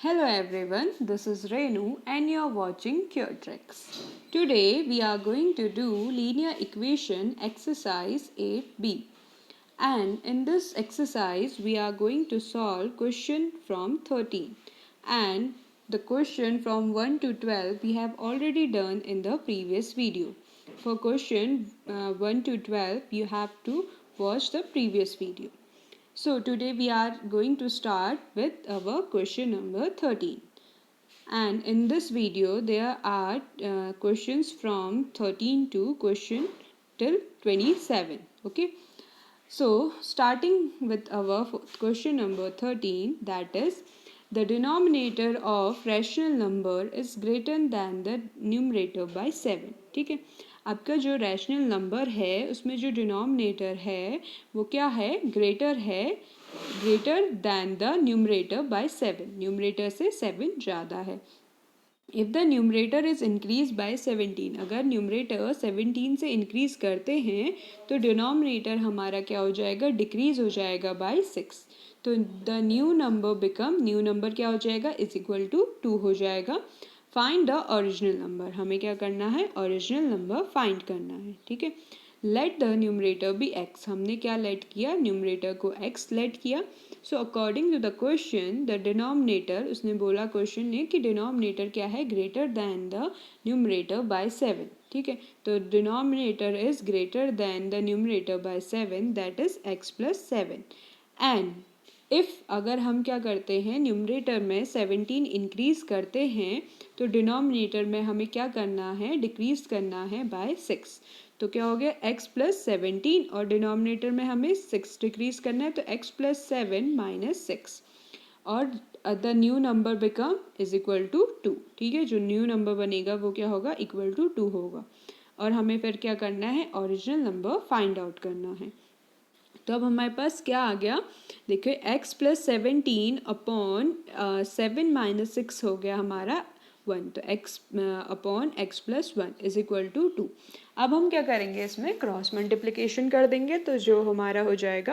Hello everyone, this is Renu and you're watching CureTricks. Today we are going to do linear equation exercise 8b. And in this exercise we are going to solve question from 13. And the question from 1 to 12 we have already done in the previous video. For question 1 to 12 you have to watch the previous video. So today we are going to start with our question number 13. And in this video there are questions from 13 to question till 27. Okay. So starting with our question number 13, that is the denominator of rational number is greater than the numerator by 7. ठीक है, आपका जो rational number है उसमें जो denominator है वो क्या है, greater than the numerator by 7. Numerator से 7 ज़्यादा है. If the numerator is increase by 17, अगर न्यूमरेटर 17 से इंक्रीज करते हैं तो डिनोमिनेटर हमारा क्या हो जाएगा, डिक्रीज हो जाएगा बाय 6. तो द न्यू नंबर क्या हो जाएगा, इज इक्वल टू 2 हो जाएगा. फाइंड द ओरिजिनल नंबर, हमें क्या करना है, ओरिजिनल नंबर फाइंड करना है. ठीक है. Let the numerator be x, हमने क्या लेट किया, न्यूमरेटर को एक्स लेट किया. So according to the question the denominator, उसने बोला क्वेश्चन ने कि डिनोमिनेटर क्या है, greater than the numerator by 7. ठीक है, तो denominator is greater than the numerator by 7, that is x plus 7. And if अगर हम क्या करते हैं, न्यूमरेटर में 17 इंक्रीज करते हैं तो डिनोमिनेटर में हमें क्या करना है, डिक्रीज करना है बाय 6. तो क्या हो गया, x प्लस 17 और डिनोमिनेटर में हमें 6 डिक्रीज करना है तो x प्लस 7 माइनस 6 और the new number become is equal to 2. ठीक है, जो न्यू नंबर बनेगा वो क्या होगा, इक्वल टू 2 होगा. और हमें फिर क्या करना है, ओरिजिनल नंबर फाइंड आउट करना है. तो अब हमारे पास क्या आ गया, देखिए x प्लस 17 अपॉन 7 माइनस 6 हो गया हमारा 1. तो x upon x plus 1 is equal to 2. अब हम क्या करेंगे, इसमें क्रॉस मल्टीप्लिकेशन कर देंगे तो जो हमारा हो जाएगा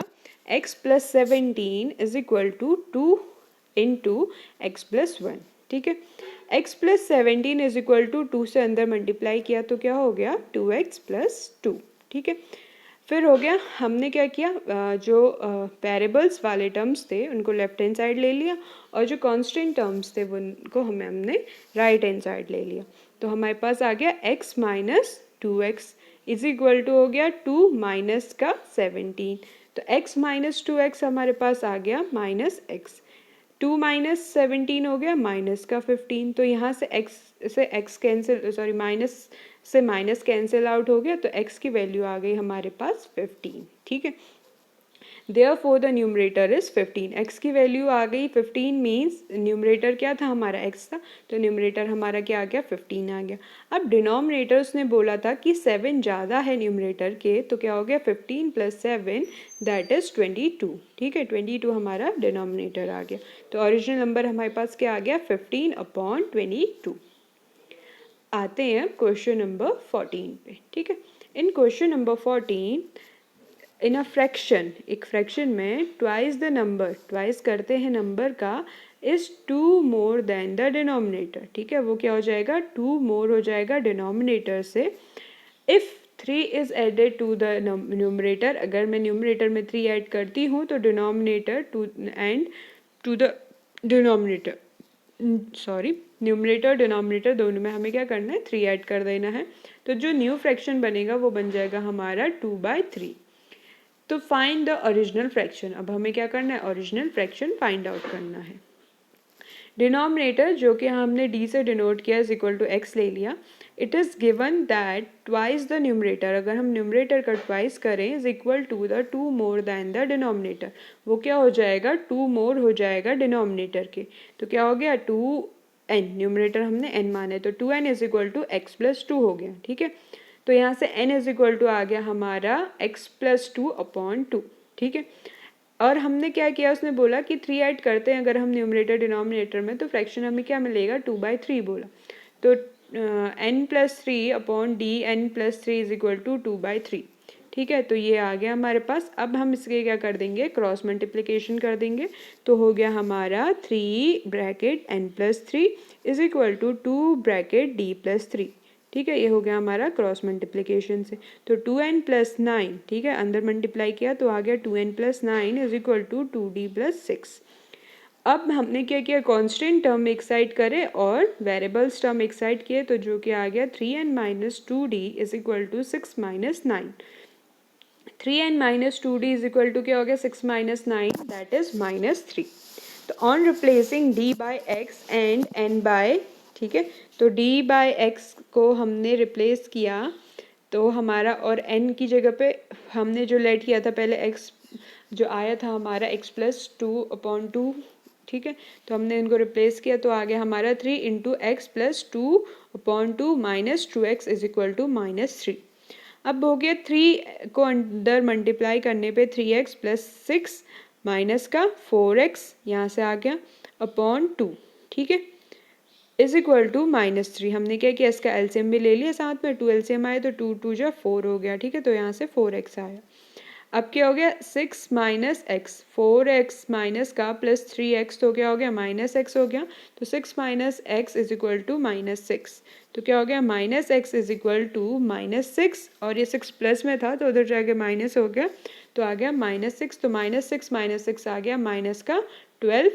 x plus 17 is equal to 2 into x plus 1. ठीक है, x plus 17 is equal to 2 से अंदर मल्टीप्लाई किया तो क्या हो गया, 2x प्लस 2. ठीक है, फिर हो गया, हमने क्या किया, जो वेरिएबल्स वाले टर्म्स थे उनको लेफ्ट हैंड साइड ले लिया और जो कांस्टेंट टर्म्स थे उनको हमने राइट हैंड साइड ले लिया. तो हमारे पास आ गया x minus 2x is equal to हो गया 2 माइनस का 17. तो x माइनस 2x हमारे पास आ गया माइनस x. 2 माइनस 17 हो गया माइनस का 15. तो यहाँ से x कैंसिल, सॉरी माइनस से माइनस कैंसिल आउट हो गया तो x की वैल्यू आ गई हमारे पास 15. ठीक है, therefore the numerator is 15. x की वैल्यू आ गई 15 मीन्स न्यूमरेटर क्या था हमारा, x था, तो न्यूमरेटर हमारा क्या आ गया, 15 आ गया. अब डिनोमिनेटर उसने बोला था कि 7 ज़्यादा है न्यूमरेटर के, तो क्या हो गया, 15 प्लस 7 दैट इज़ 22. ठीक है, 22 हमारा डिनोमिनेटर आ गया. तो ओरिजिनल नंबर हमारे पास क्या आ गया, 15 अपॉन 22. आते हैं क्वेश्चन नंबर 14 पे. ठीक है, in question number 14 in a fraction, एक फ्रैक्शन में ट्वाइस द नंबर, ट्वाइस करते हैं नंबर का, is 2 more than the denominator. ठीक है, वो क्या हो जाएगा, 2 मोर हो जाएगा डिनोमिनेटर से. If 3 is added to the numerator, अगर मैं न्यूमरेटर में 3 ऐड करती हूँ तो denominator to and to the denominator, sorry numerator denominator दोनों में हमें क्या करना है, 3 ऐड कर देना है. तो जो न्यू फ्रैक्शन बनेगा वो बन जाएगा हमारा 2/3. तो फाइंड द ओरिजिनल फ्रैक्शन, अब हमें क्या करना है, ओरिजिनल फ्रैक्शन फाइंड आउट करना है. डिनोमिनेटर जो कि हमने d से डिनोट किया इज इक्वल टू x ले लिया. It is given that twice the numerator, अगर हम न्यूमरेटर का ट्वाइस करें is equal to the 2 more than the denominator, वो क्या हो जाएगा, 2 मोर हो जाएगा डिनोमिनेटर के. तो क्या हो गया, 2n, न्यूमरेटर हमने n माने तो 2n is equal to x plus 2 हो गया. ठीक है, तो यहाँ से n इज इक्वल टू आ गया हमारा x प्लस 2 अपॉन 2. ठीक है, और हमने क्या किया, उसने बोला कि 3 ऐड करते हैं अगर हम न्यूमरेटर डिनोमिनेटर में तो फ्रैक्शन हमें क्या मिलेगा, 2/3 बोला. तो n plus 3 upon d n plus 3 is equal to 2/3. ठीक है, तो ये आ गया हमारे पास। अब हम इसके क्या कर देंगे, क्रॉस मल्टीप्लिकेशन कर देंगे, तो हो गया हमारा 3 bracket n+3 is equal to 2 bracket d+3। ठीक है, ये हो गया हमारा क्रॉस मल्टीप्लिकेशन से। तो 2n+9, ठीक है, अंदर मल्टीप्लाई किया तो आ गया 2n+9 is equal to 2d+6। अब हमने क्या किया, कांस्टेंट टर्म एक साइड करे और वेरिएबल्स टर्म एक साइड किए, तो जो कि आ गया 3n-2d is equal to 6 - 9। 3n-2d is equal to क्या हो गया, 6 - 9, दैट इज -3। तो on replacing d by x and n by, ठीक है, तो d बाई एक्स को हमने रिप्लेस किया, तो हमारा और n की जगह पे हमने जो लेट किया था पहले x जो आया था हमारा x+2/2, ठीक है, तो हमने इनको रिप्लेस किया तो आ गया हमारा 3 × x + 2/2 - 2x is equal to -3। अब हो गया 3 को अंदर मल्टीप्लाई करने पे 3x + 6 माइनस का 4x यहाँ से आ गया अपॉन 2, ठीक है, इज इक्वल टू -3। हमने क्या किया, इसका एलसीएम भी ले लिया साथ में, 2 एलसीएम आए तो 2 2 जा 4 हो गया, ठीक है, तो यहाँ से 4x आया। अब क्या हो गया, 6 - x, 4x माइनस का प्लस 3x, तो क्या हो गया -x हो गया, तो 6 - x इज इक्वल टू -6, तो क्या हो गया -x इज इक्वल टू -6, और ये 6 प्लस में था तो उधर जाके माइनस हो गया, तो आ गया -6, तो -6 - 6 आ गया माइनस का 12,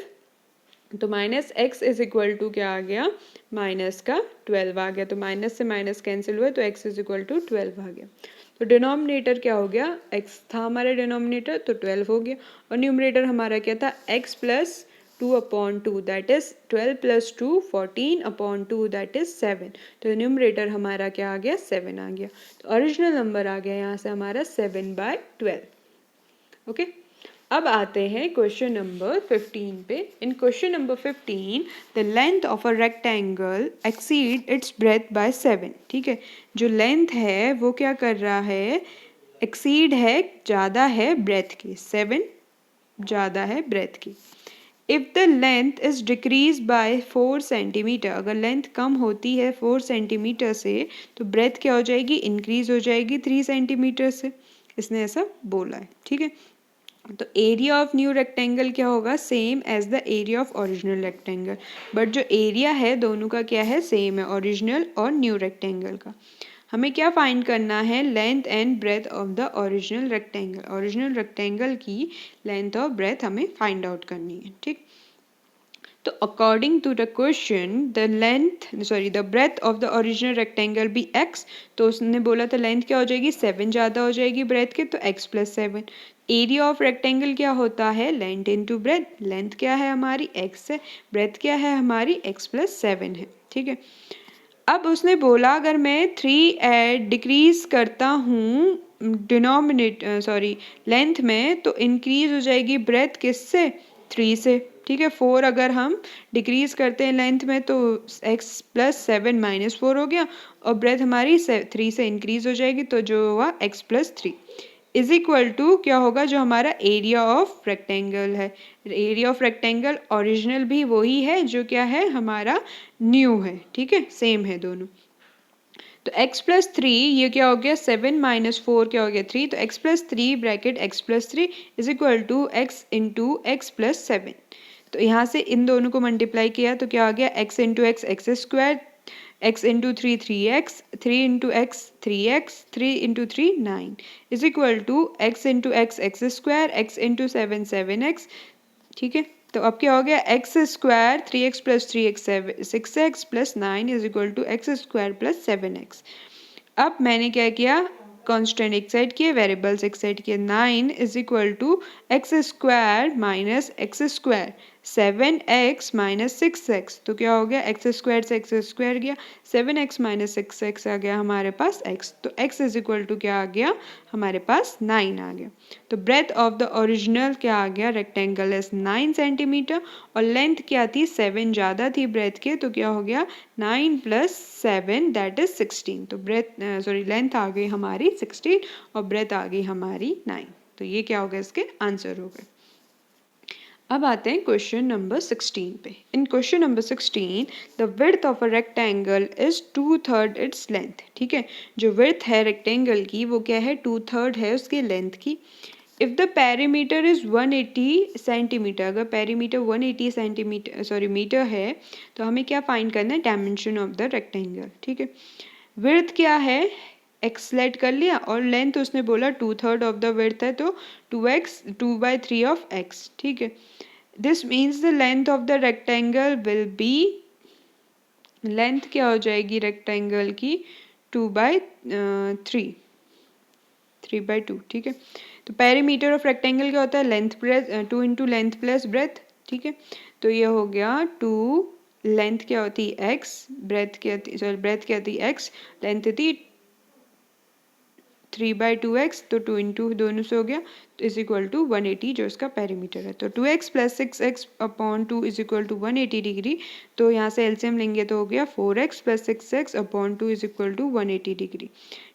तो -x इज इक्वल टू क्या आ गया, माइनस का 12 आ गया, तो माइनस से माइनस कैंसिल हुए तो x इज इक्वल टू 12 आ गया। तो डिनोमिनेटर क्या हो गया, x था हमारा डिनोमिनेटर तो 12 हो गया, और न्यूमरेटर हमारा क्या था, x + 2/2 that is 12 + 2 14/2 that is 7। तो न्यूमरेटर हमारा क्या आ गया, 7 आ गया। तो ओरिजिनल नंबर आ गया यहाँ से हमारा 7/12। ओके, अब आते हैं क्वेश्चन नंबर 15 पे। In question number 15 the length of a rectangle exceed its breadth by 7। ठीक है, जो लेंथ है वो क्या कर रहा है, एक्सीड है, ज़्यादा है ब्रेथ की, 7 ज़्यादा है ब्रेथ की। If the length is decrease by 4 centimetre, अगर लेंथ कम होती है 4 सेंटीमीटर से तो ब्रेथ क्या हो जाएगी, इंक्रीज हो जाएगी 3 सेंटीमीटर से। इसने ऐसा बोला है, ठीक है। तो एरिया ऑफ न्यू रेक्टेंगल क्या होगा, same as the area of original rectangle, but जो एरिया है दोनों का क्या है, सेम है, ओरिजिनल और न्यू रेक्टेंगल का। हमें क्या फाइंड करना है, length and breadth of the original rectangle, original rectangle की लेंथ और ब्रेथ हमें फाइंड आउट करनी है, ठीक। तो according to the question the breadth of the original rectangle be x, तो उसने बोला था लेंथ क्या हो जाएगी, 7 ज़्यादा हो जाएगी ब्रेथ के, तो x + 7। एरिया ऑफ रेक्टेंगल क्या होता है, लेंथ इंटू ब्रेथ, लेंथ क्या है हमारी x है, ब्रेथ क्या है हमारी x + 7 है, ठीक है। अब उसने बोला अगर मैं 3 डिक्रीज करता हूँ लेंथ में, तो इंक्रीज हो जाएगी ब्रेथ किससे, 3 से, ठीक है। 4 अगर हम डिक्रीज करते हैं लेंथ में तो x + 7 - 4 हो गया, और ब्रेथ हमारी 3 से इंक्रीज हो जाएगी, तो जो हुआ x + 3 इज इक्वल टू क्या होगा, जो हमारा एरिया ऑफ रेक्टेंगल है। एरिया ऑफ रेक्टेंगल ओरिजिनल भी वही है जो क्या है हमारा न्यू है, ठीक है, सेम है दोनों। तो x + 3 ये क्या हो गया, 7 - 4 क्या हो गया 3, तो x + 3 bracket x + 3 is equal to x × x + 7। तो यहाँ से इन दोनों को मल्टीप्लाई किया तो क्या आ गया, x × x x², x × 3 3x, 3 × x 3x, 3 × 3 9 is equal to x × x x², x × 7 7x, ठीक है। तो अब क्या हो गया, x² 3x + 3x 6x + 9 is equal to x² + 7x। अब मैंने क्या किया, कांस्टेंट एक साइड किए, वेरिएबल्स एक साइड किए, 9 is equal to x² - x², 7x - 6x, तो क्या हो गया, x² से x² गया, 7x - 6x आ गया हमारे पास x, तो x इज इक्वल टू क्या आ गया हमारे पास 9 आ गया। तो ब्रेथ ऑफ द ओरिजिनल क्या आ गया, रेक्टेंगल इज 9 सेंटीमीटर, और लेंथ क्या थी, 7 ज़्यादा थी ब्रेथ के, तो क्या हो गया 9 + 7 दैट इज 16। तो लेंथ आ गई हमारी 16 और ब्रेथ आ गई हमारी 9। तो ये क्या हो गया, इसके आंसर हो गए। अब आते हैं क्वेश्चन नंबर 16 पे। In question number 16 the width of a rectangle is 2/3 its length. ठीक है, जो विड्थ है रेक्टेंगल की वो क्या है, 2/3 है उसकी लेंथ की। If the perimeter is 180 centimetre, अगर पेरीमीटर 180 सेंटीमीटर मीटर है तो हमें क्या फाइंड करना है, डायमेंशन ऑफ द रेक्टेंगल। ठीक है, विड्थ क्या है, एक्स सेलेक्ट कर लिया और लेंथ उसने बोला 2/3 ऑफ द विड्थ है तो 2x 2/3 ऑफ x। ठीक है, this means the length of the rectangle will be, length क्या हो जाएगी रेक्टेंगल की 2/3 3/2। ठीक है, तो पेरीमीटर ऑफ रेक्टेंगल क्या होता है, length plus 2 into length plus breadth. ठीक है, तो ये हो गया 2, लेंथ क्या होती है x, ब्रेथ क्या होती, सॉरी ब्रेथ क्या होती है x, लेंथ थी 3/2x, तो 2 इंटू दोनों से हो गया तो इज इक्वल टू 180 जो इसका पेरीमीटर है। तो 2x plus 6x upon 2 is equal to 180 degree. तो यहाँ से एलसीएम लेंगे तो हो गया 4x plus 6x upon 2 is equal to 180 degree.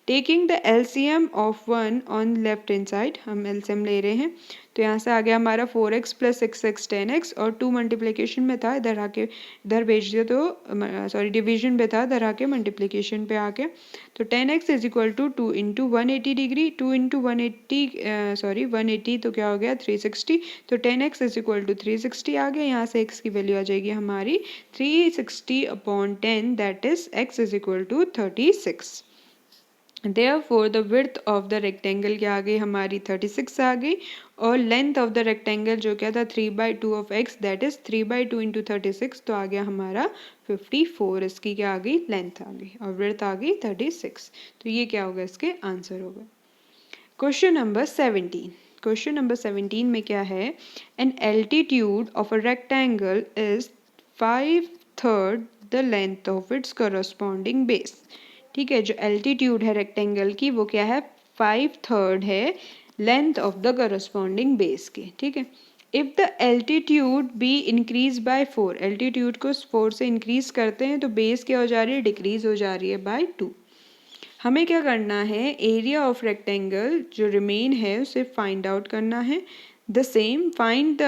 Taking the LCM of 1 on left hand side, हम एलसीएम ले रहे हैं तो यहाँ से आ गया हमारा 4x प्लस 6x 10x और 2 मल्टीप्लिकेशन में था, इधर आके इधर भेज दिया तो सॉरी डिवीजन पे था, इधर आके मल्टीप्लिकेशन पे आके तो 10x is equal to 2 into 180 degree, 2 into 180 तो क्या हो गया 360, तो 10x इज इक्वल टू 360 आ गया। यहाँ से x की वैल्यू आ जाएगी हमारी 360 upon 10 that is x is equal to 36। Therefore the width of the rectangle क्या आ गई हमारी 36 आ गई और length of the rectangle जो क्या था 3/2 of x that is 3/2 into 36 तो आ गया हमारा 54। इसकी क्या आ गई, लेंथ आ गई और width आ गई 36। तो ये क्या होगा, इसके आंसर होगा। क्वेश्चन नंबर 17, क्वेश्चन नंबर 17 में क्या है, an altitude of a rectangle is 5/3 the length of its corresponding base. ठीक है, जो एल्टीट्यूड है रेक्टेंगल की वो क्या है, 5/3 है length of the corresponding base की। ठीक है, if the altitude be increase by 4, altitude को 4 से इंक्रीज करते हैं तो बेस क्या हो जा रही है, डिक्रीज हो जा रही है बाय 2। हमें क्या करना है, एरिया ऑफ रेक्टेंगल जो रिमेन है उसे फाइंड आउट करना है। The same find the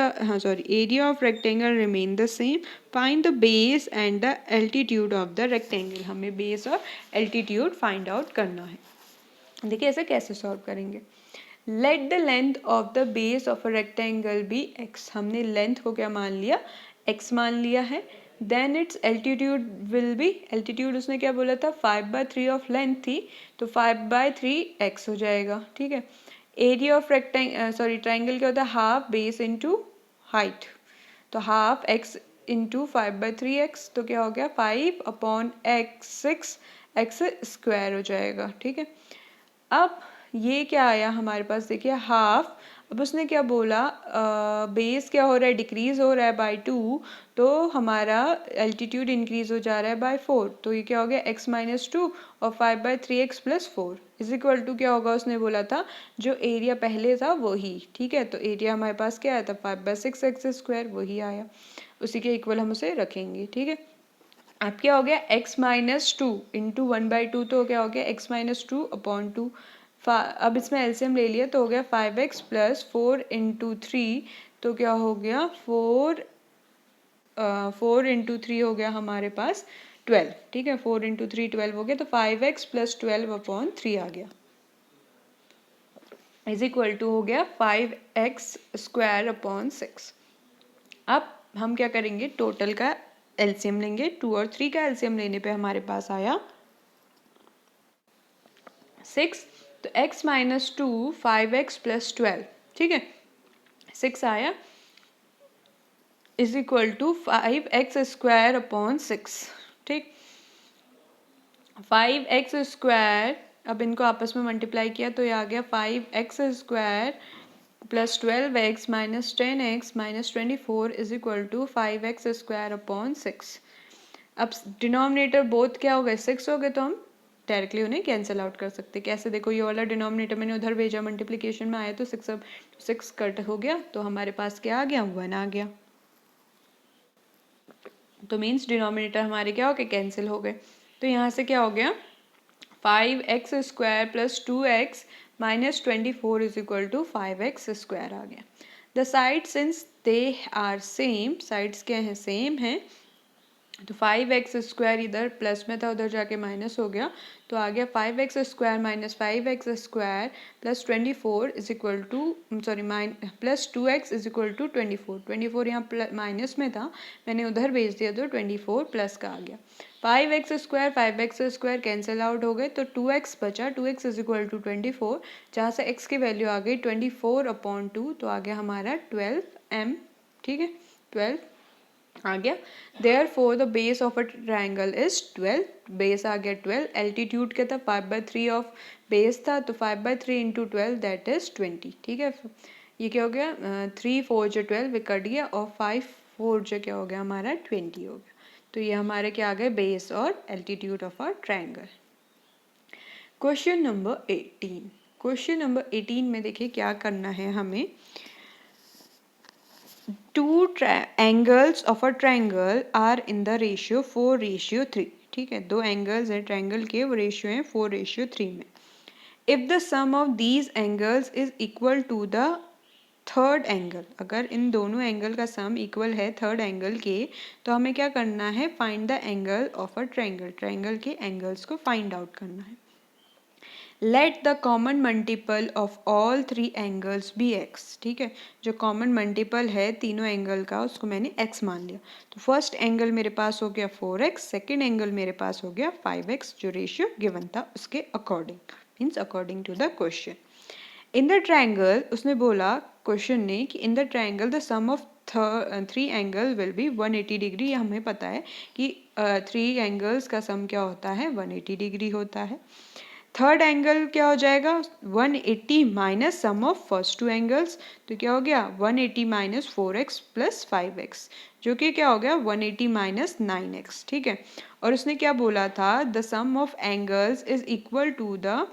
area of rectangle remain the same, find the base and the altitude of the rectangle. हमें बेस और एल्टीट्यूड फाइंड आउट करना है। देखिए ऐसे कैसे सॉल्व करेंगे। Let the length of the base of a rectangle be x, हमने length को क्या मान लिया, x मान लिया है। Then it's altitude will be, altitude उसने क्या बोला था 5/3 ऑफ लेंथ थी तो 5/3 x हो जाएगा। ठीक है, एरिया ऑफ ट्राइंगल क्या होता है, हाफ बेस इंटू हाइट, तो हाफ x इंटू 5/3x तो क्या हो गया 5 अपॉन x 6x स्क्वायर हो जाएगा। ठीक है, अब ये क्या आया हमारे पास, देखिए हाफ, अब उसने क्या बोला बेस क्या हो रहा है, डिक्रीज हो रहा है बाय 2 तो हमारा एल्टीट्यूड इंक्रीज हो जा रहा है बाय 4, तो ये क्या हो गया x-2 और 5/3x plus 4 is equal to क्या होगा, उसने बोला था जो एरिया पहले था वही। ठीक है, तो एरिया हमारे पास क्या आया था 5/6x स्क्वायर, वही आया, उसी के इक्वल हम उसे रखेंगे। ठीक है, अब क्या हो गया x-2 इंटू 1/2 तो क्या हो गया x-2 अपॉन 2। अब इसमें एलसीएम ले लिया तो हो गया 5x प्लस 4 इंटू 3 तो क्या हो गया 4 इंटू 3 हो गया हमारे पास 12। ठीक है, 4 इंटू 3 12 हो गया, तो 5x प्लस 12 अपॉन 3 आ गया इज इक्वल टू हो गया 5x स्क्वायर अपॉन 6। अब हम क्या करेंगे, टोटल का एलसीएम लेंगे, 2 और 3 का एलसीएम लेने पे हमारे पास आया 6, तो x-2 5x प्लस 12। ठीक है, 6 आया is equal to 5x square upon 6। ठीक, 5x स्क्वायर, अब इनको आपस में मल्टीप्लाई किया तो ये आ गया 5x square plus 12x minus 10x minus 24 is equal to 5x square upon 6। अब डिनोमिनेटर बोथ क्या हो गए 6 हो गए, तो हम डायरेक्टली उन्हें कैंसिल आउट कर सकते। कैसे, देखो ये वाला डिनोमिनेटर मैंने उधर भेजा मल्टीप्लिकेशन में आया तो 6 कट हो गया तो हमारे पास क्या आ गया 1 आ गया, तो मीन्स डिनोमिनेटर हमारे क्या हो गए कैंसिल हो गए। तो यहाँ से क्या हो गया 5x square plus 2x minus 24 is equal to 5x square आ गया। The side since they are same, sides क्या हैं, सेम हैं, तो 5x² इधर प्लस में था, उधर जाके माइनस हो गया, तो आ गया 5x² minus 5x² plus 24 is equal to, sorry plus 2x is equal to 24, 24 यहाँ माइनस में था, मैंने उधर भेज दिया तो 24 प्लस का आ गया। 5x² कैंसिल आउट हो गए, तो 2x बचा, 2x इज इक्वल टू 24, जहाँ से x की वैल्यू आ गई 24/2, तो आ गया हमारा 12m, ठीक है, 12 आ गया। Therefore the base of a triangle is 12, base आ गया 12, एल्टीट्यूड क्या था 5/3 ऑफ बेस था, तो 5/3 इंटू 12 दैट इज 20, ठीक है। ये क्या हो गया, 3 4 जो 12 ये कट गया, और 5 4 जो क्या हो गया हमारा 20 हो गया, तो ये हमारे क्या आ गए, बेस और altitude of a triangle. Question number 18, question number 18 में देखिए क्या करना है हमें, two angles of a triangle are in the ratio 4:3, ठीक है, दो एंगल्स है ट्रायंगल के, वो रेशियो है 4:3 में। If the sum of these angles is equal to the third angle, अगर इन दोनों एंगल का सम इक्वल है थर्ड एंगल के, तो हमें क्या करना है, find the angle of a triangle, triangle के एंगल्स को फाइंड आउट करना है। Let the common multiple of all three angles be x, ठीक है, जो कॉमन मल्टीपल है तीनों एंगल का उसको मैंने x मान लिया, तो फर्स्ट एंगल मेरे पास हो गया 4x, सेकेंड एंगल मेरे पास हो गया 5x, जो रेशियो गिवन था उसके according, means according to the question. In the triangle, उसने बोला क्वेश्चन ने कि in the triangle the sum of three angle will be 180 degree, ये हमें पता है कि थ्री एंगल्स का सम क्या होता है, 180 डिग्री होता है। थर्ड एंगल क्या हो जाएगा, 180 minus sum of first two angles, तो क्या हो गया 180 माइनस 4x प्लस 5x, जो कि क्या हो गया 180 माइनस 9x, ठीक है। और उसने क्या बोला था, the sum of angles is equal to the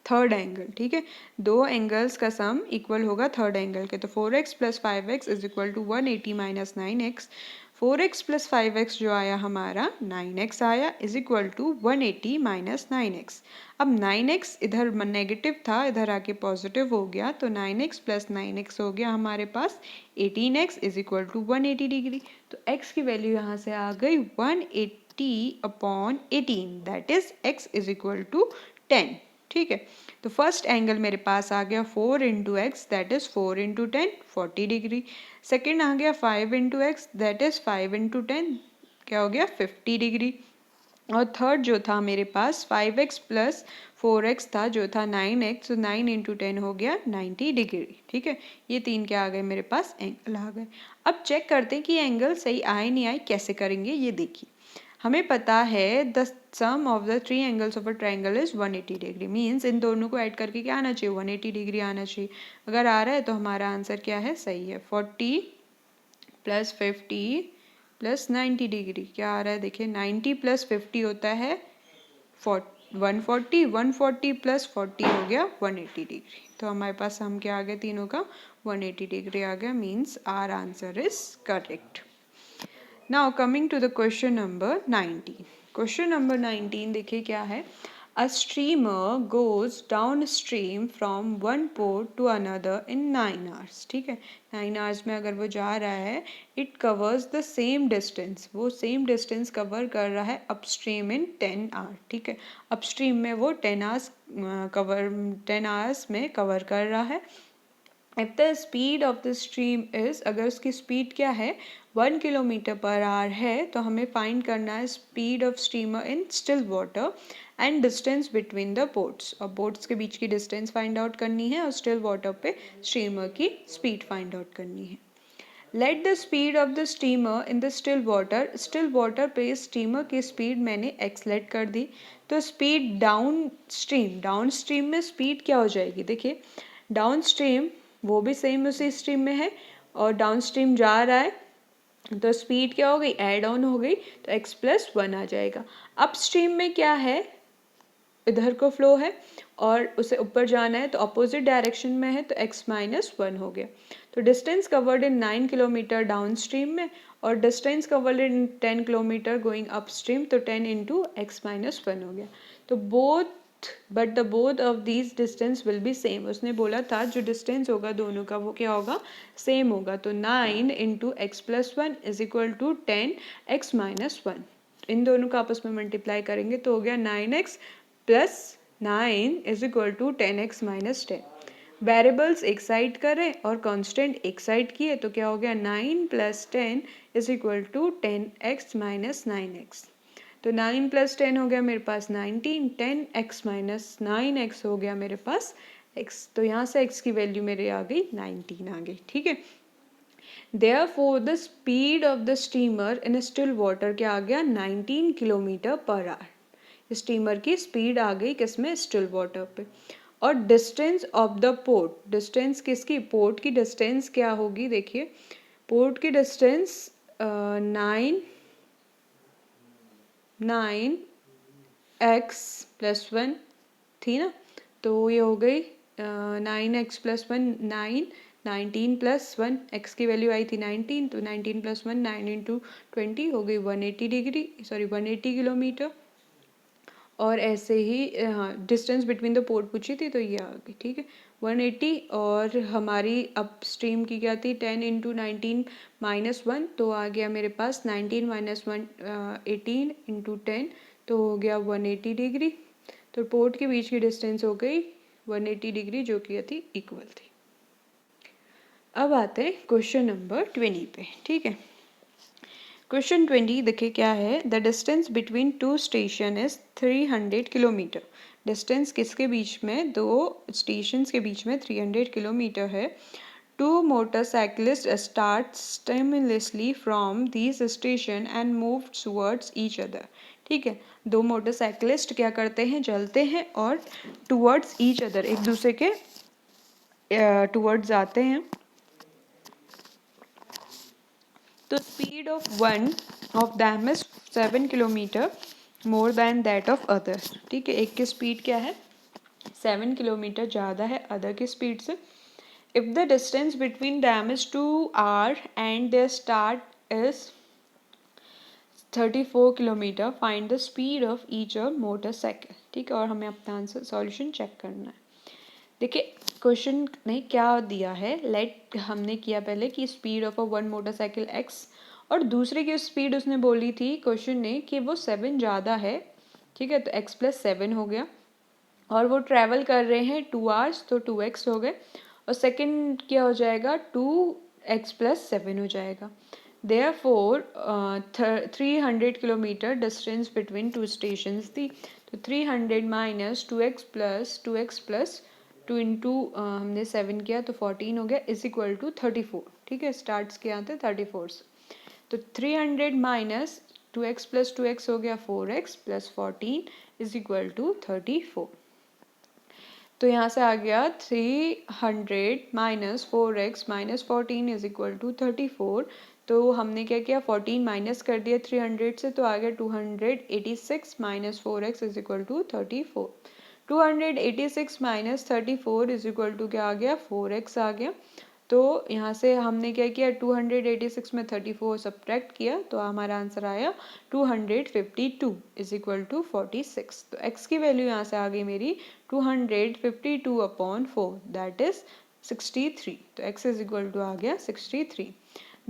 third angle, ठीक है, दो एंगल्स का सम इक्वल होगा थर्ड एंगल के, तो 4x plus 5x is equal to 180 minus 9x, 4x plus 5x जो आया हमारा 9x आया, is equal to 180 minus 9x। अब 9x इधर नेगेटिव था, इधर आके पॉजिटिव हो गया, तो 9x प्लस 9x हो गया हमारे पास 18x is equal to 180 degree, तो x की वैल्यू यहाँ से आ गई 180/18, that is x is equal to 10, ठीक है। तो फर्स्ट एंगल मेरे पास आ गया 4 into x, that is 4 into 10 40 degree, second आ गया 5 into x, that is 5 into 10 क्या हो गया 50 डिग्री, और थर्ड जो था मेरे पास 5x प्लस 4x था जो था 9x, तो 9 इंटू 10 हो गया 90 डिग्री, ठीक है। ये तीन क्या आ गए मेरे पास, एंगल आ गए। अब चेक करते हैं कि एंगल सही आए नहीं आए, कैसे करेंगे ये देखिए। हमें पता है the sum of the three angles of a triangle is 180 degree, means इन दोनों को ऐड करके क्या आना चाहिए, 180 डिग्री आना चाहिए। अगर आ रहा है तो हमारा आंसर क्या है, सही है। 40 प्लस 50 प्लस 90 डिग्री, क्या आ रहा है देखिए, 90 प्लस 50 होता है 140, 140 प्लस 40 हो गया 180 डिग्री, तो हमारे पास हम क्या आ गया तीनों का 180 डिग्री आ गया, means our answer is correct. Now coming to the question number 19, question number 19 देखिए क्या है, a streamer goes down stream from one port to another in 9 hours, ठीक है, 9 आवर्स में अगर वो जा रहा है, it covers the same distance, वो सेम डिस्टेंस कवर कर रहा है अपस्ट्रीम इन 10 आवर, ठीक है, अपस्ट्रीम में वो 10 आवर्स में कवर कर रहा है। If the speed of the stream is, अगर उसकी स्पीड क्या है 1 किलोमीटर पर आवर है, तो हमें फाइंड करना है speed of streamer in still water and distance between the boats, और बोट्स के बीच की डिस्टेंस फाइंड आउट करनी है, और स्टिल वाटर पे स्ट्रीमर की स्पीड फाइंड आउट करनी है। Let the speed of the steamer in the still water पे स्टीमर की स्पीड मैंने x लेट कर दी, तो स्पीड डाउन स्ट्रीम में स्पीड क्या हो जाएगी, देखिए डाउन स्ट्रीम वो भी सेम उसी स्ट्रीम में है, और डाउन स्ट्रीम जा रहा है, तो स्पीड क्या हो गई, ऐड ऑन हो गई, तो x प्लस 1 आ जाएगा। अप स्ट्रीम में क्या है, इधर को फ्लो है और उसे ऊपर जाना है, तो अपोजिट डायरेक्शन में है, तो x माइनस 1 हो गया। तो distance covered in 9 kilometre down stream में, और distance covered in 10 kilometre going up stream, तो 10 इंटू एक्स माइनस 1 हो गया। तो both but the both of these distance will be same. उसने बोला था जो डिस्टेंस होगा दोनों का वो क्या होगा, सेम होगा। तो 9 into x plus one is equal to 10 x minus one. इन दोनों का आपस में मल्टीप्लाई करेंगे तो हो गया 9x plus 9 is equal to 10x minus 10। Variables एक साइड करें और कांस्टेंट एक साइड किए तो क्या हो गया, 9 plus 10 is equal to 10x minus 9x। तो 9 प्लस 10 हो गया मेरे पास 19, 10x माइनस 9x हो गया मेरे पास x। तो यहाँ से x की वैल्यू मेरे आ गई 19 आ गई, ठीक है। Therefore, the speed of the steamer in still water क्या आ गया, 19 किलोमीटर पर आवर। स्टीमर की स्पीड आ गई किसमें, स्टिल वाटर पे। और distance of the port, distance किसकी, पोर्ट की डिस्टेंस क्या होगी, देखिए पोर्ट की डिस्टेंस 9x प्लस वन थी ना, तो ये हो गई 9x plus one 9, 19 plus one, x की वैल्यू आई थी 19, तो 19 प्लस वन 9 इंटू 20 हो गई 180 डिग्री, सॉरी 180 किलोमीटर। और ऐसे ही हाँ डिस्टेंस बिटवीन द पोर्ट पूछी थी तो ये आ गई, ठीक है 180। और हमारी अप स्ट्रीम की क्या थी 10 इंटू 19 माइनस वन, तो आ गया मेरे पास 19 माइनस वन 18 इंटू 10, तो हो गया 180 डिग्री। तो पोर्ट के बीच की डिस्टेंस हो गई 180 डिग्री जो कि थी इक्वल थी। अब आते हैं क्वेश्चन नंबर 20 पे, ठीक है। क्वेश्चन 20 देखिए क्या है, the distance between two station is 300 kilometre. Distance किसके बीच में, दो स्टेशंस के बीच में 300 किलोमीटर है। Two motorcyclists start simultaneously from this station and move towards each other. ठीक है, दो मोटरसाइकिलिस्ट क्या करते हैं, चलते हैं और टुवर्ड्स ईच अदर, एक दूसरे के टुवर्ड्स आते हैं। तो speed of one of them is 7 kilometre more than that of other. ठीक है, एक की स्पीड क्या है 7 किलोमीटर ज़्यादा है अदर की स्पीड से। If the distance between them is 2 our and their start is 34 kilometre, find the speed of each of motorcycle. ठीक है, और हमें अपना आंसर सॉल्यूशन चेक करना है। देखिए क्वेश्चन ने क्या दिया है, लेट हमने किया पहले कि speed of a one motorcycle x, और दूसरे की स्पीड उसने बोली थी क्वेश्चन ने कि वो 7 ज़्यादा है। ठीक है, तो x प्लस 7 हो गया, और वो ट्रैवल कर रहे हैं 2 आवर्स, तो 2x हो गए, और सेकंड क्या हो जाएगा 2x प्लस 7 हो जाएगा। Therefore 300 kilometre distance between two stations थी, तो 300 माइनस 2x प्लस 2 इंटू हमने 7 किया तो 14 हो गया इज इक्वल टू 34। ठीक है, स्टार्ट्स के आते 34 से, तो 300 माइनस 2x प्लस 2x हो गया 4x plus 14 is equal to 34। तो यहाँ से आ गया 300 minus 4x minus 14 is equal to 34। तो हमने क्या किया 14 माइनस कर दिया 300 से, तो आ गया 286 minus 4x is equal to 34। 286 minus 34 is equal to क्या आ गया 4x आ गया। तो यहाँ से हमने क्या किया 286 में 34 सब्ट्रैक्ट किया, तो हमारा आंसर आया 252 इज इक्वल टू 46। तो x की वैल्यू यहाँ से आ गई मेरी 252 अपॉन 4 दैट इज 63। तो x इज इक्वल टू आ गया 63।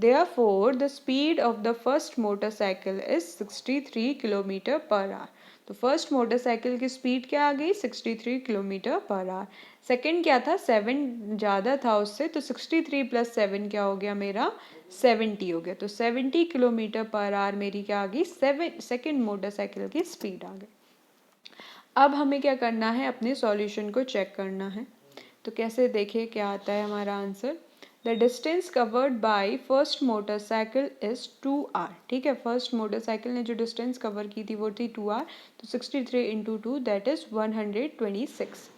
Therefore, the speed of the first motorcycle is 63 kilometre per our. तो फर्स्ट मोटरसाइकिल की स्पीड क्या आ गई 63 किलोमीटर पर आवर। सेकंड क्या था 7 ज़्यादा था उससे, तो 63 प्लस 7 क्या हो गया मेरा 70 हो गया। तो 70 किलोमीटर पर आवर मेरी क्या आ गई सेकंड मोटरसाइकिल की स्पीड आ गई। अब हमें क्या करना है, अपने सॉल्यूशन को चेक करना है। तो कैसे देखिए क्या आता है हमारा answer. The distance covered by first motorcycle is 2 hour. ठीक है, फर्स्ट मोटरसाइकिल ने जो डिस्टेंस कवर की थी वो थी 2 आवर, तो 63 into 2 that is 126।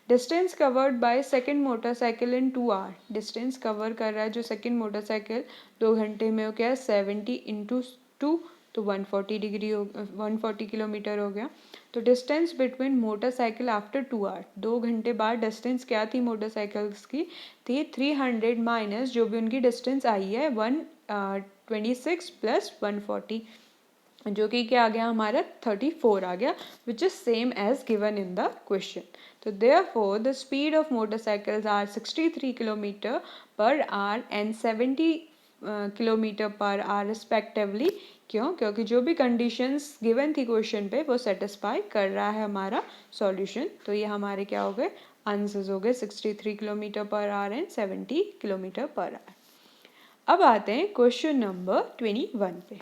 Distance covered by second motorcycle in 2 hour, distance cover कर रहा है जो सेकेंड मोटरसाइकिल 2 घंटे में हो गया 70 इंटू 2, तो 140 डिग्री हो 140 किलोमीटर हो गया। तो distance between motorcycle after 2 hour, 2 घंटे बाद डिस्टेंस क्या थी मोटरसाइकिल्स की थी 300 माइनस जो भी उनकी डिस्टेंस आई है 126 प्लस 140। जो कि क्या आ गया हमारा 34 आ गया, which is same as given in the question. तो therefore the speed of motorcycles are 63 kilometre per hour and 70 kilometre per hour respectively. क्यों? क्योंकि जो भी कंडीशंस गिवन थी क्वेश्चन पे वो सेटिस्फाई कर रहा है हमारा सॉल्यूशन. तो ये हमारे क्या हो गए आंसर्स हो गए 63 kilometre per hour and 70 kilometre per hour. अब आते हैं क्वेश्चन नंबर 21 पे.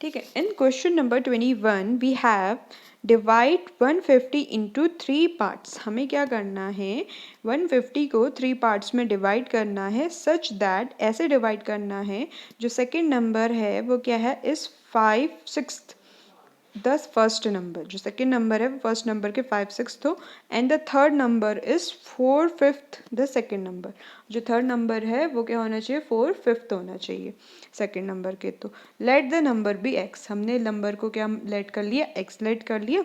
ठीक है, in question number 21 we have divide 150 into 3 parts. हमें क्या करना है 150 को 3 पार्ट्स में डिवाइड करना है सच दैट ऐसे डिवाइड करना है जो सेकंड नंबर है वो क्या है इस 5/6 द फर्स्ट नंबर. जो सेकंड नंबर है वो फर्स्ट नंबर के 5/6 हो and the third number is 4/5 the second number. जो थर्ड नंबर है वो क्या होना चाहिए 4/5 होना चाहिए सेकंड नंबर के. तो let the number be x. हमने नंबर को क्या लेट कर लिया एक्स लेट कर लिया.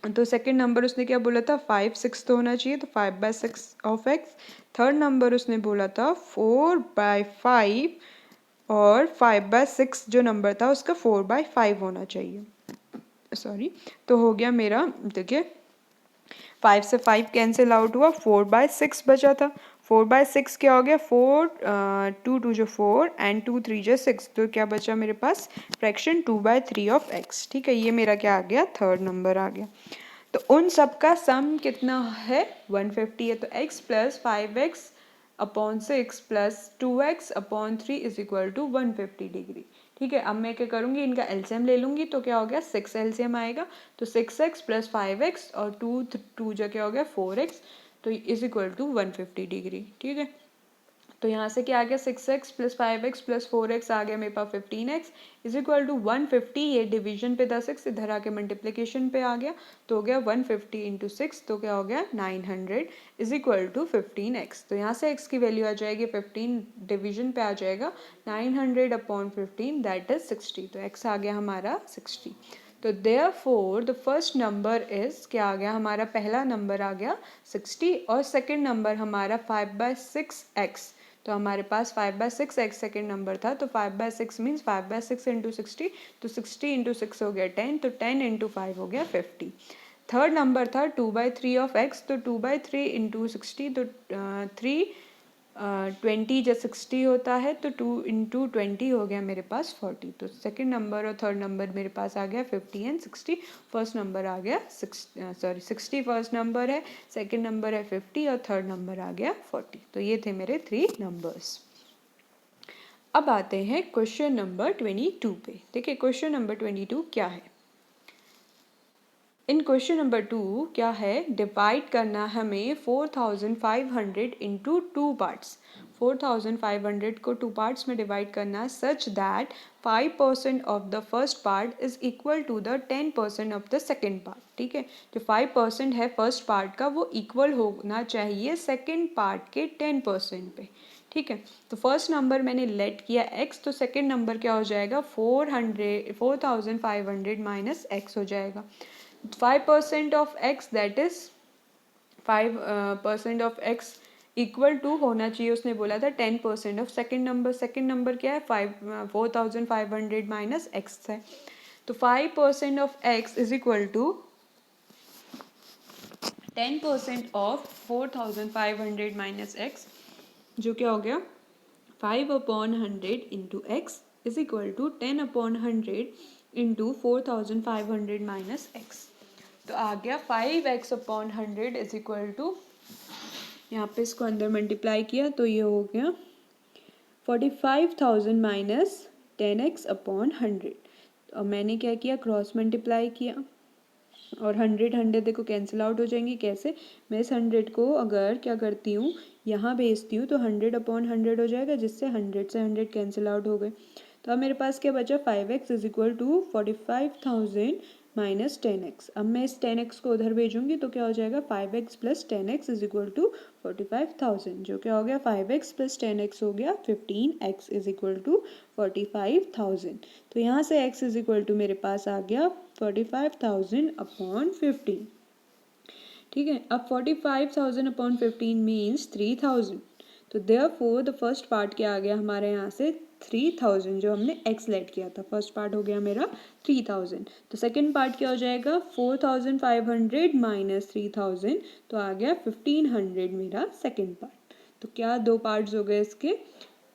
तो सेकंड नंबर उसने क्या बोला था 5/6 तो होना चाहिए, तो 5/6 ऑफ एक्स. थर्ड नंबर उसने बोला था 4/5 और 5/6 जो नंबर था उसका 4/5 होना चाहिए. सॉरी, तो हो गया मेरा देखिए 5 से 5 कैंसिल आउट हुआ 4/6 बचा था. 4/6 क्या हो गया 2 जो 4 एंड 2 3 जो 6. तो क्या बचा मेरे पास फ्रैक्शन 2/3 ऑफ एक्स. ठीक है, ये मेरा क्या आ गया थर्ड नंबर आ गया. तो उन सब का सम कितना है 150 है. तो x plus 5x upon 6 plus 2x upon 3 is equal to 150 degree. ठीक है, अब मैं क्या करूँगी इनका एलसीएम ले लूँगी. तो क्या हो गया 6 एलसीएम आएगा. तो 6x प्लस 5x और 2 जो क्या हो गया 4x. तो इज इक्वल टू 150 डिग्री. ठीक है, तो यहाँ से क्या आ गया 6x plus 5x plus 4x आ गया मेरे पास 15x इज इक्वल टू 150. ये डिवीजन पे था 6, इधर आके मल्टीप्लिकेशन पे आ गया. तो हो गया 150 इंटू 6. तो क्या हो गया 900 इज इक्वल टू 15x. तो यहाँ से x की वैल्यू आ जाएगी 15 डिवीजन पे आ जाएगा 900 अपॉन 15 दैट इज 60. तो x आ गया हमारा 60. तो therefore the first number is क्या आ गया हमारा पहला नंबर आ गया 60 और सेकंड नंबर हमारा 5/6x. तो हमारे पास 5/6x सेकेंड नंबर था. तो 5/6 मीन्स 5/6 इंटू 60. तो 60 इंटू 6 हो गया 10. तो 10 इंटू 5 हो गया 50. थर्ड नंबर था 2/3 ऑफ x. तो 2/3 इंटू 60. तो 20 जब 60 होता है तो 2 इंटू 20 हो गया मेरे पास 40. तो सेकंड नंबर और थर्ड नंबर मेरे पास आ गया 50 एंड 60. फर्स्ट नंबर आ गया 60 फर्स्ट नंबर है, सेकंड नंबर है 50 और थर्ड नंबर आ गया 40. तो ये थे मेरे 3 नंबर्स. अब आते हैं क्वेश्चन नंबर 22 पे. देखिए क्वेश्चन नंबर 22 क्या है. इन क्वेश्चन नंबर 2 क्या है डिवाइड करना हमें 4500 इंटू 2 पार्ट्स. 4500 को 2 पार्ट्स में डिवाइड करना such that 5% of the first part is equal to the 10% of the second part. ठीक है, जो 5% है फर्स्ट पार्ट का वो इक्वल होना चाहिए सेकेंड पार्ट के 10% पे. ठीक है, तो फर्स्ट नंबर मैंने लेट किया x. तो सेकेंड नंबर क्या हो जाएगा 4500 माइनस x हो जाएगा. 5% of x that is 5% of x equal to होना चाहिए उसने बोला था 10% of second number. Second number क्या है 4500 माइनस एक्स है. तो 5% of x is equal to 10% of 4500 minus x, जो क्या हो गया 5/100 into x is equal to 10/100 into 4500 minus x. तो आ गया 5x/100 इज इक्वल टू, यहाँ पे इसको अंदर मल्टीप्लाई किया तो ये हो गया 45,000 माइनस 10x/100. और मैंने क्या किया क्रॉस मल्टीप्लाई किया और 100 देखो कैंसिल आउट हो जाएंगी. कैसे, मैं इस 100 को अगर क्या करती हूँ यहाँ भेजती हूँ तो 100/100 हो जाएगा, जिससे 100 से 100 कैंसिल आउट हो गए. तो अब मेरे पास क्या बचा 5x is equal to 45,000 minus 10x. अब मैं इस 10x को उधर भेजूंगी तो क्या हो जाएगा 5x plus 10x is equal to 45,000, जो क्या हो गया 5x प्लस 10x हो गया 15x इज इक्वल टू 45,000. तो यहाँ से x इज इक्वल टू मेरे पास आ गया 45,000 अपॉन 15. ठीक है, अब 45,000 अपॉन 15 मीन्स 3,000. तो देयरफॉर द फर्स्ट पार्ट क्या आ गया हमारे यहाँ से 3000 जो हमने x लेट किया था। फर्स्ट पार्ट हो गया मेरा 3000। तो सेकंड पार्ट क्या हो जाएगा 4500 माइनस 3000, तो आ गया 1500 मेरा सेकंड पार्ट। तो क्या दो पार्ट्स हो गए इसके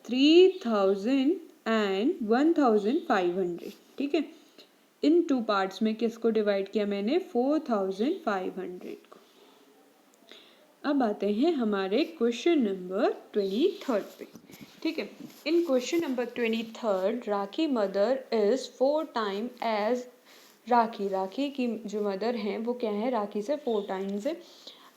3000 एंड 1500। ठीक है, इन टू पार्ट्स में किसको डिवाइड किया मैंने 4500 को। अब आते हैं हमारे क्वेश्चन नंबर 23 पे। ठीक है, in question number 23 Rakhi mother is 4 time age Rakhi की जो मदर हैं वो क्या है राखी से 4 टाइम्स है।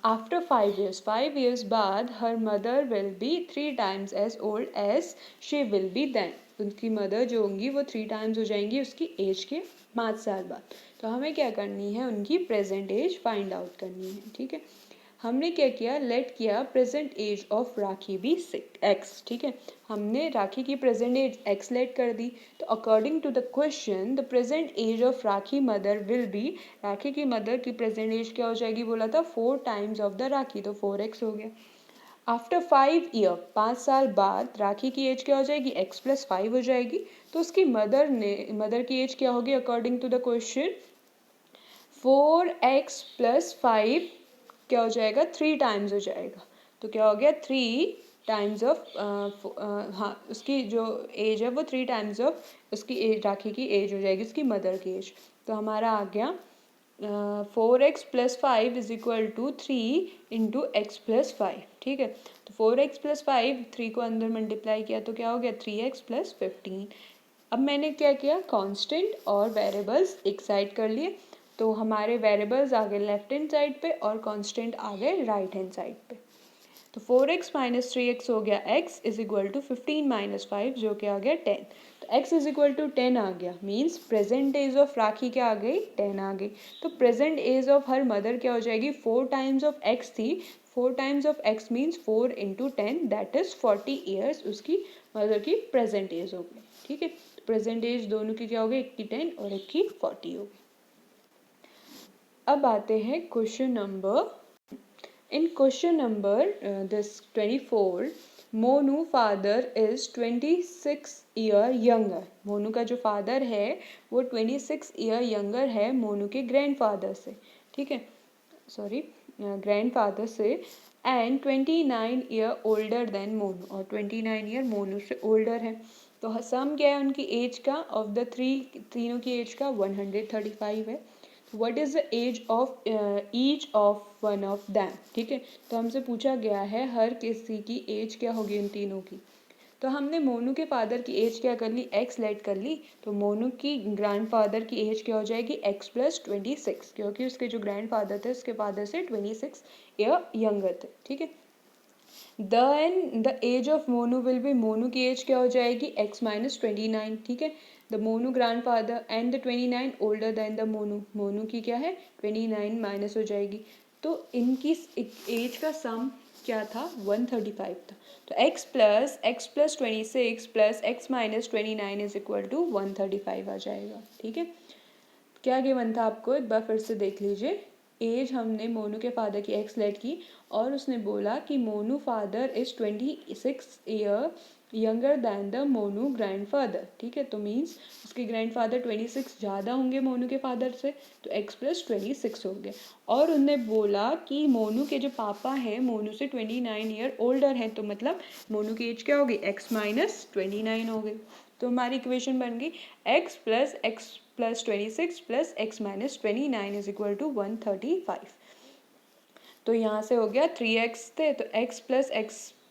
आफ्टर 5 years बाद her mother will be 3 times as old as she will be then. उनकी मदर जो होंगी वो 3 टाइम्स हो जाएंगी उसकी एज के 5 साल बाद। तो हमें क्या करनी है उनकी प्रेजेंट एज फाइंड आउट करनी है। ठीक है, हमने क्या किया लेट किया प्रेजेंट एज ऑफ राखी भी एक्स। ठीक है, हमने राखी की प्रेजेंट एज एक्स लेट कर दी। तो according to the question the present age of Rakhi mother will be, Rakhi की मदर की प्रेजेंट एज क्या हो जाएगी बोला था 4 टाइम्स ऑफ द राखी, तो 4x हो गया। आफ्टर 5 ईयर 5 साल बाद राखी की एज क्या हो जाएगी x प्लस 5 हो जाएगी। तो उसकी मदर की एज क्या होगी according to the question 4x plus 5 क्या हो जाएगा 3 टाइम्स हो जाएगा। तो क्या हो गया 3 टाइम्स ऑफ हाँ उसकी जो एज है वो 3 टाइम्स ऑफ उसकी एज राखी की एज हो जाएगी उसकी मदर की एज। तो हमारा आ गया 4x plus 5 is equal to 3 into x plus 5। ठीक है, तो 4x प्लस 5 3 को अंदर मल्टीप्लाई किया तो क्या हो गया 3x प्लस 15। अब मैंने क्या किया कांस्टेंट और वेरिएबल्स एक साइड कर लिए। तो हमारे वेरिएबल्स आ गए लेफ्ट हैंड साइड पे और कांस्टेंट आ गए राइट हैंड साइड पे। तो 4x माइनस 3x हो गया x is equal to 15 minus 5 जो कि आ गया 10। तो x इज इक्वल टू 10 आ गया means present age of Rakhi क्या आ गई 10 आ गई। तो present age of her mother क्या हो जाएगी 4 टाइम्स ऑफ x थी। 4 times of x means 4 into 10 that is 40 years उसकी मदर की प्रेजेंट एज हो गई। ठीक है, प्रेजेंट एज दोनों की क्या हो गई एक की 10 और एक की 40 हो गई। अब आते हैं question number in question number this 24 Monu father is 26 year younger. Monu का जो फादर है वो 26 ईयर यंगर है मोनू के ग्रैंडफादर से। ठीक है, सॉरी ग्रैंडफादर से and 29 year older than Monu, और 29 ईयर मोनू से ओल्डर है। तो सम क्या है उनकी एज का ऑफ द तीनों की एज का 135 है। What is the age of each of one of them. ठीक है, तो हमसे पूछा गया है हर किसी की एज क्या होगी उन तीनों की। तो हमने मोनू के फादर की एज क्या कर ली एक्स लेट कर ली। तो मोनू की ग्रैंडफादर की एज क्या हो जाएगी x प्लस 26 क्योंकि उसके जो ग्रैंडफादर थे उसके फादर से 26 ईयर यंगर थे। ठीक है, the age of Monu will be, Monu की एज क्या हो जाएगी x माइनस 29। ठीक है, the Monu grand father and the 29 older than the Monu, Monu की क्या है 29 माइनस हो जाएगी। तो इनकी एज का सम क्या था 135 था। तो x plus 26 plus x minus 29 is equal to 135 आ जाएगा। ठीक है, क्या गिवन था आपको एक बार फिर से देख लीजिए। एज हमने मोनू के फादर की एक्स लेट की और उसने बोला कि Monu father is 26 year younger than the Monu grandfather. ठीक है, तो मीन्स उसके ग्रैंडफादर 26 ज़्यादा होंगे मोनू के फादर से, तो x प्लस 26 हो गए। और उनने बोला कि मोनू के जो पापा हैं मोनू से 29 ईयर ओल्डर हैं, तो मतलब मोनू की एज क्या होगी x माइनस 29 हो गई। तो हमारी इक्वेशन बन गई x plus 26 plus x minus 29 is equal to 135। तो यहाँ से हो गया 3x थे तो x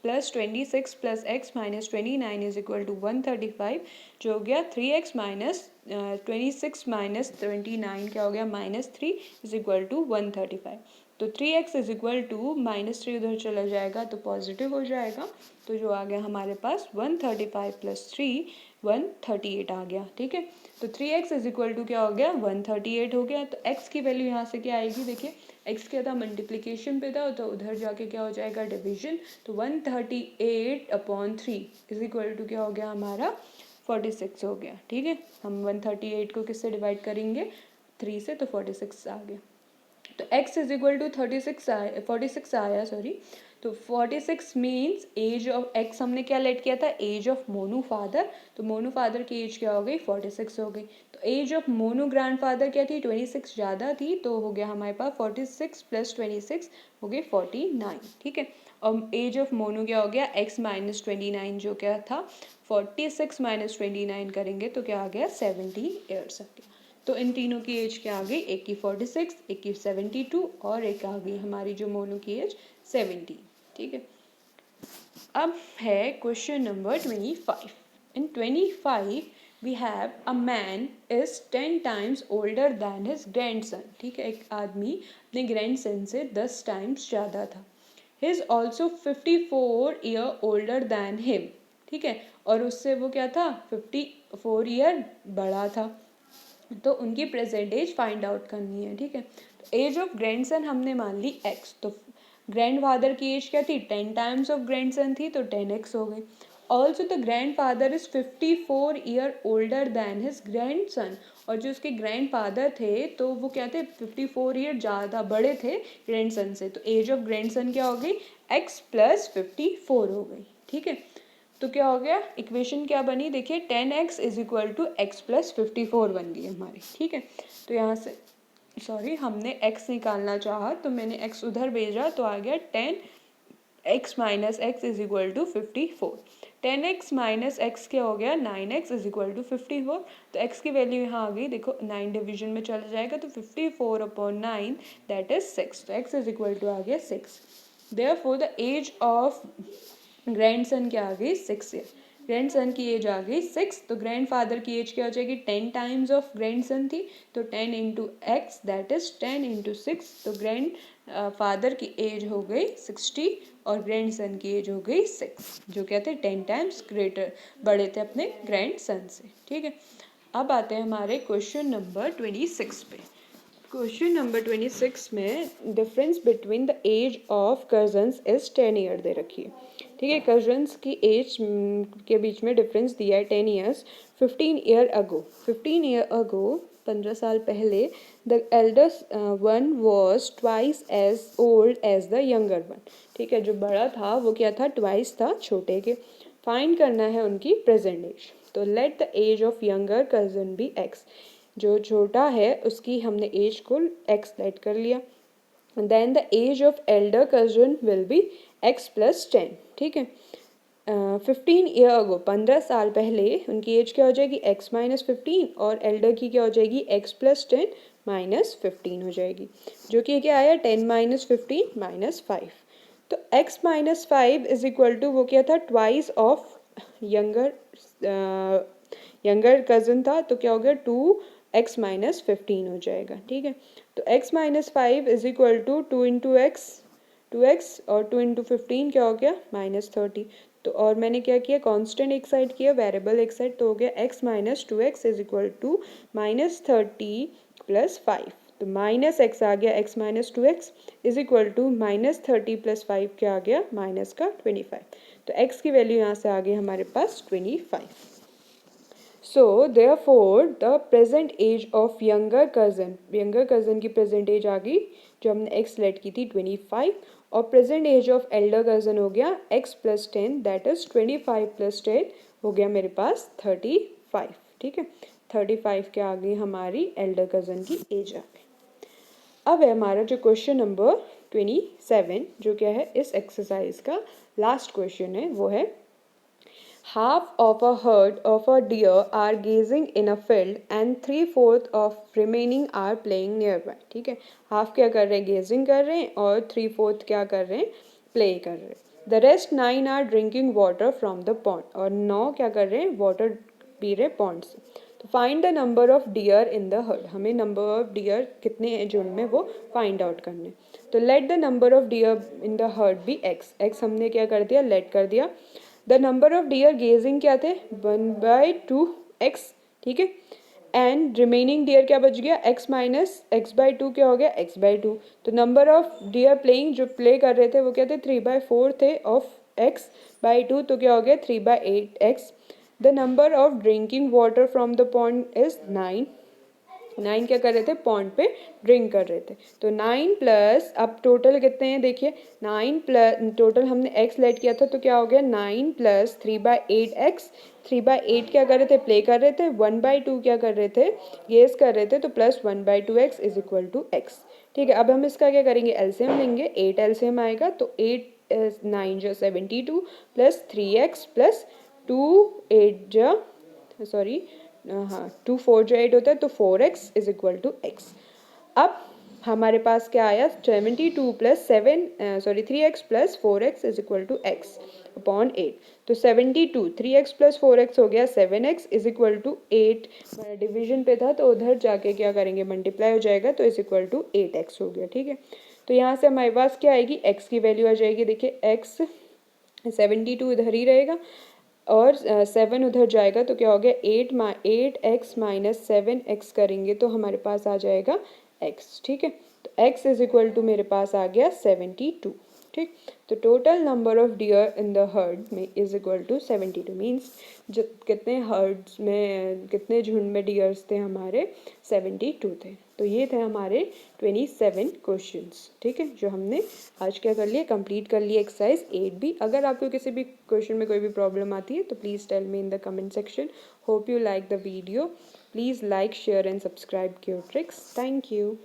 plus 26 plus x minus 29 is equal to 135 जो हो गया 3x माइनस 26 माइनस 29 क्या हो गया -3 इज इक्वल टू 135। तो 3x इज इक्वल टू -3 उधर चला जाएगा तो पॉजिटिव हो जाएगा। तो जो आ गया हमारे पास 135 प्लस 3 138 आ गया। ठीक है, तो 3x इज इक्वल टू क्या हो गया 138 हो गया। तो x की वैल्यू यहाँ से क्या आएगी देखिए, x क्या था मल्टीप्लिकेशन पे था तो उधर जाके क्या हो जाएगा डिवीजन। तो 138 अपॉन 3 इज इक्वल टू क्या हो गया हमारा 46 हो गया। ठीक है, हम 138 को किससे डिवाइड करेंगे 3 से, तो 46 आ गया। तो x इज इक्वल टू 46 आया सॉरी तो 46 मीन्स एज ऑफ एक्स हमने क्या लेट किया था, एज ऑफ मोनू फादर, तो मोनू फादर की एज क्या हो गई 46 हो गई। तो एज ऑफ मोनू ग्रैंडफादर क्या थी 26 ज़्यादा थी, तो हो गया हमारे पास 46 + 26 हो गई 49, ठीक है। और एज ऑफ मोनू क्या हो गया x - 29 जो क्या था 46 - 29 करेंगे तो क्या आ गया 70 ईयर्स आ गया। तो इन तीनों की एज क्या आ गई, एक की 46, एक की 72 और एक आ गई हमारी जो मोनू की एज 70, ठीक है। अब है question number 25। In 25 we have a man is 10 times older than his grandson, ठीक है। एक आदमी अपने ग्रैंडसन से 10 टाइम्स ज़्यादा था। He is also 54 year older than him, ठीक है। और उससे वो क्या था 54 ईयर बड़ा था। तो उनकी प्रेजेंट एज फाइंड आउट करनी है, ठीक है। तो एज ऑफ ग्रैंडसन हमने मान ली x, तो ग्रैंड फादर की एज क्या थी 10 टाइम्स ऑफ ग्रैंडसन थी, तो 10x हो गई। Also the grand father is 54 year older than his grandson, और जो उसके ग्रैंड फादर थे तो वो क्या थे 54 ईयर ज़्यादा बड़े थे ग्रैंडसन से, तो एज ऑफ ग्रैंडसन क्या हो गई x + 54 हो गई, ठीक है। तो क्या हो गया इक्वेशन क्या बनी, देखिए 10x = x + 54 बन गई हमारी, ठीक है। तो यहाँ से सॉरी हमने x निकालना चाहा तो मैंने x उधर भेजा तो आ गया 10x - x = 54। 10x - x क्या हो गया 9x = 54। तो x की वैल्यू यहाँ आ गई, देखो 9 डिवीजन में चला जाएगा तो 54/9 दैट इज 6, तो x = आ गया 6। Therefore the age of grandson क्या आ गई 6 ईयर, ग्रैंडसन की एज आ गई 6। तो ग्रैंडफादर की एज क्या हो जाएगी 10 टाइम्स ऑफ ग्रैंडसन थी, तो 10 × x दैट इज 10 × 6, तो ग्रैंड फादर की एज हो गई 60 और ग्रैंडसन की एज हो गई 6, जो क्या थे 10 टाइम्स ग्रेटर बड़े थे अपने ग्रैंडसन से, ठीक है। अब आते हैं हमारे क्वेश्चन नंबर 26 पे। क्वेश्चन नंबर 26 में difference between the age of cousins is 10 year दे रखी है, ठीक है। कजन्स की एज के बीच में डिफरेंस दिया है 10 years. 15 year ago 15 year ago 15 साल पहले the eldest one was twice age old age the younger one, ठीक है। जो बड़ा था वो क्या था ट्वाइस था छोटे के। फाइंड करना है उनकी प्रेजेंट एज, तो let the age of younger cousin be x, जो छोटा है उसकी हमने एज को x लेट कर लिया। Then the age of elder cousin will be x + 10, ठीक है। 15 ईयर अगो 15 साल पहले उनकी एज क्या हो जाएगी x - 15 और एल्डर की क्या हो जाएगी x + 10 - 15 हो जाएगी, जो कि क्या आया 10 - 15 - 5। तो x - 5 = वो क्या था ट्वाइस ऑफ यंगर कज़न था, तो क्या हो गया 2x - 15 हो जाएगा, ठीक है। तो x - 5 = 2 × x 2x और 2 × 15 क्या हो गया -30। तो और मैंने क्या किया कांस्टेंट एक साइड किया वेरिएबल एक साइड, तो हो गया x - 2x = -30 + 5। तो -x आ गया x - 2x = -30 + 5 क्या आ गया -25। तो x की वैल्यू यहाँ से आ गई हमारे पास 25। So therefore the present age of younger cousin की present age आ गई जो हमने x लेट की थी 25, और present age of elder cousin हो गया x + 10 that is 25 + 10 हो गया मेरे पास 35, ठीक है। 35 क्या आ गई हमारी elder cousin की age आ गई। अब है हमारा जो क्वेश्चन नंबर 27 जो क्या है इस एक्सरसाइज का लास्ट क्वेश्चन है, वो है half of a herd of a deer are gazing in a field and 3/4 of remaining are playing nearby, ठीक है। हाफ क्या कर रहे हैं गेजिंग कर रहे हैं और 3/4 क्या कर रहे हैं प्ले कर रहे हैं। The rest 9 are drinking water from the pond, और 9 क्या कर रहे हैं वाटर पी रहे पॉन्ड से। तो find the number of deer in the herd, हमें नंबर ऑफ डियर कितने हैं झुंड में वो फाइंड आउट करने। तो let the number of deer in the herd be x, x हमने क्या कर दिया लेट कर दिया। The number of deer grazing क्या थे 1/2x, ठीक है। एंड रिमेनिंग डियर क्या बच गया x - x/2 क्या हो गया x/2। तो नंबर ऑफ डियर प्लेइंग जो प्ले कर रहे थे वो क्या थे 3/4 थे ऑफ x/2, तो क्या हो गया 3/8x। The number of drinking water from the pond is 9, 9 क्या कर रहे थे, पॉन्ड पे ड्रिंक कर रहे थे। तो 9 प्लस, अब टोटल कितने हैं देखिए, 9 प्लस, टोटल हमने x लेट किया था तो क्या हो गया 9 प्लस 3/8x, 3/8 क्या कर रहे थे, प्ले कर रहे थे, 1/2 क्या कर रहे थे, गेस कर रहे थे, तो plus 1/2x is equal to x. ठीक है, अब हम इसका क्या करेंगे, एलसीएम लेंगे, 8 एलसीएम आएगा तो 8 9 जो 72 प्लस 3x प्लस 2 8 जो सॉरी हाँ 2 4 जो 8 होता है तो 4x is equal to x. अब हमारे पास क्या आया, 72 plus 3x plus 4x is equal to x upon 8। तो 72 3x प्लस 4x हो गया 7x is equal to 8, division पे था तो उधर जाके क्या करेंगे, मल्टीप्लाई हो जाएगा तो इज इक्वल टू 8x हो गया। ठीक है, तो यहाँ से हमारे पास क्या आएगी, x की वैल्यू आ जाएगी, देखिए x 72 इधर ही रहेगा और 7 उधर जाएगा तो क्या हो गया, 8x माइनस 7x करेंगे तो हमारे पास आ जाएगा x। ठीक है, तो x इज इक्वल टू मेरे पास आ गया 72। ठीक, तो total number of deer in the heard में इज इक्वल टू 72 मीन्स कितने हर्ड्स में, कितने झुंड में डियर्स थे हमारे, 72 थे। तो ये थे हमारे 27 क्वेश्चंस। ठीक है, जो हमने आज क्या कर लिया, कंप्लीट कर लिया एक्सरसाइज 8B। अगर आपको किसी भी क्वेश्चन में कोई भी प्रॉब्लम आती है तो please tell me in the comment section. Hope you like the video, please like share and subscribe cure tricks. Thank you.